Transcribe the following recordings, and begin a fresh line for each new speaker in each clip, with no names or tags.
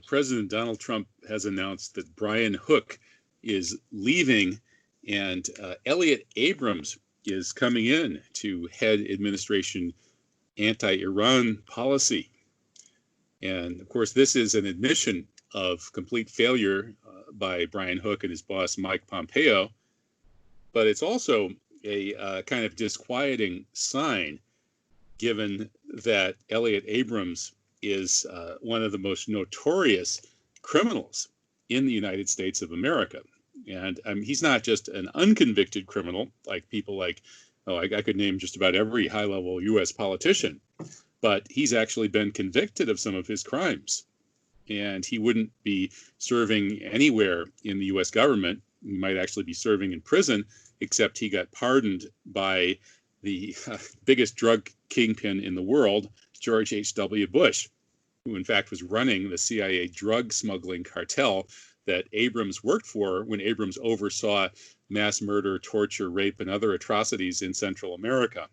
President Donald Trump has announced that Brian Hook is leaving, and Elliott Abrams is coming in to head administration anti-Iran policy. And of course, this is an admission of complete failure by Brian Hook and his boss, Mike Pompeo. But it's also a kind of disquieting sign, given that Elliott Abrams is one of the most notorious criminals in the United States of America. And he's not just an unconvicted criminal, like people like, I could name just about every high-level U.S. politician, but he's actually been convicted of some of his crimes. And he wouldn't be serving anywhere in the U.S. government. He might actually be serving in prison, except he got pardoned by the biggest drug kingpin in the world, George H.W. Bush, who in fact was running the CIA drug smuggling cartel that Abrams worked for when Abrams oversaw mass murder, torture, rape, and other atrocities in Central America.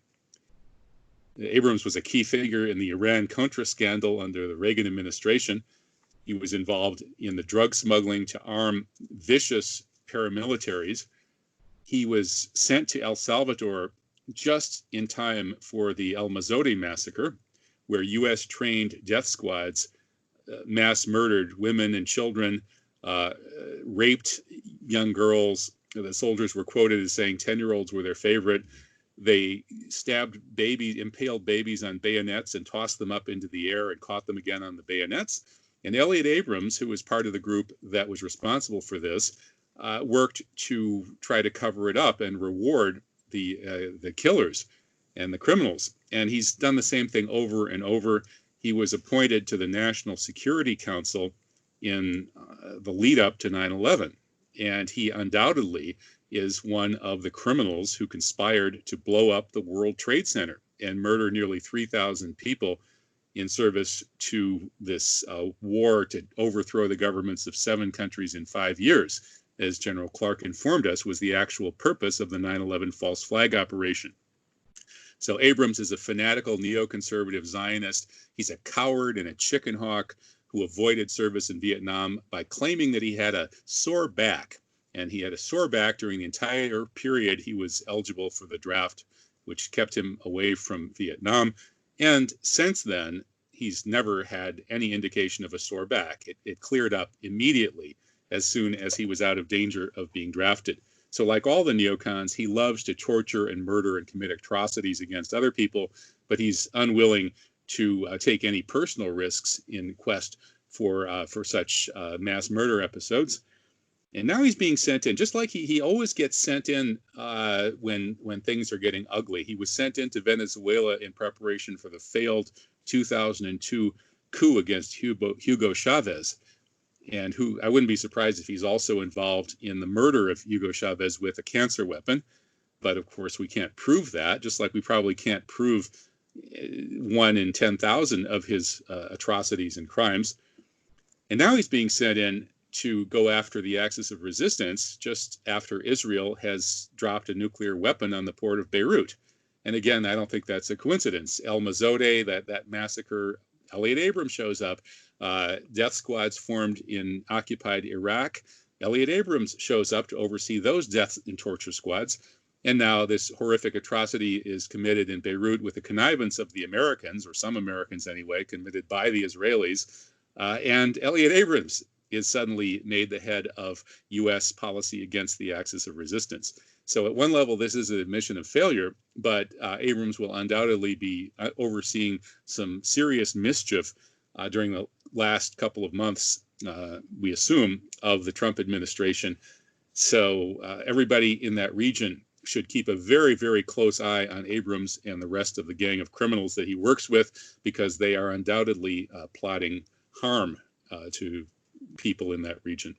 Abrams was a key figure in the Iran-Contra scandal under the Reagan administration. He was involved in the drug smuggling to arm vicious paramilitaries. He was sent to El Salvador just in time for the El Mozote massacre, where U.S.-trained death squads mass murdered women and children, raped young girls. The soldiers were quoted as saying 10-year-olds were their favorite. They stabbed babies, impaled babies on bayonets and tossed them up into the air and caught them again on the bayonets. And Elliott Abrams, who was part of the group that was responsible for this, worked to try to cover it up and reward the killers and the criminals. And he's done the same thing over and over. He was appointed to the National Security Council in the lead up to 9/11. And he undoubtedly is one of the criminals who conspired to blow up the World Trade Center and murder nearly 3,000 people in service to this war to overthrow the governments of 7 countries in 5 years, as General Clark informed us, was the actual purpose of the 9/11 false flag operation. So Abrams is a fanatical neoconservative Zionist. He's a coward and a chicken hawk who avoided service in Vietnam by claiming that he had a sore back. And he had a sore back during the entire period he was eligible for the draft, which kept him away from Vietnam. And since then, he's never had any indication of a sore back. It cleared up immediately as soon as he was out of danger of being drafted. So like all the neocons, he loves to torture and murder and commit atrocities against other people, but he's unwilling to take any personal risks in quest for such mass murder episodes. And now he's being sent in, just like he always gets sent in when things are getting ugly. He was sent into Venezuela in preparation for the failed 2002 coup against Hugo Chavez, and who I wouldn't be surprised if he's also involved in the murder of Hugo Chavez with a cancer weapon. But of course, we can't prove that, just like we probably can't prove 1 in 10,000 of his atrocities and crimes. And now he's being sent in to go after the axis of resistance just after Israel has dropped a nuclear weapon on the port of Beirut. And again, I don't think that's a coincidence. El Mozote, that massacre, Elliott Abrams shows up. Death squads formed in occupied Iraq. Elliott Abrams shows up to oversee those death and torture squads. And now this horrific atrocity is committed in Beirut with the connivance of the Americans, or some Americans anyway, committed by the Israelis. And Elliott Abrams is suddenly made the head of U.S. policy against the axis of resistance. So at one level, this is an admission of failure, but Abrams will undoubtedly be overseeing some serious mischief during the last couple of months, we assume, of the Trump administration. So everybody in that region should keep a very, very close eye on Abrams and the rest of the gang of criminals that he works with, because they are undoubtedly plotting harm to people in that region.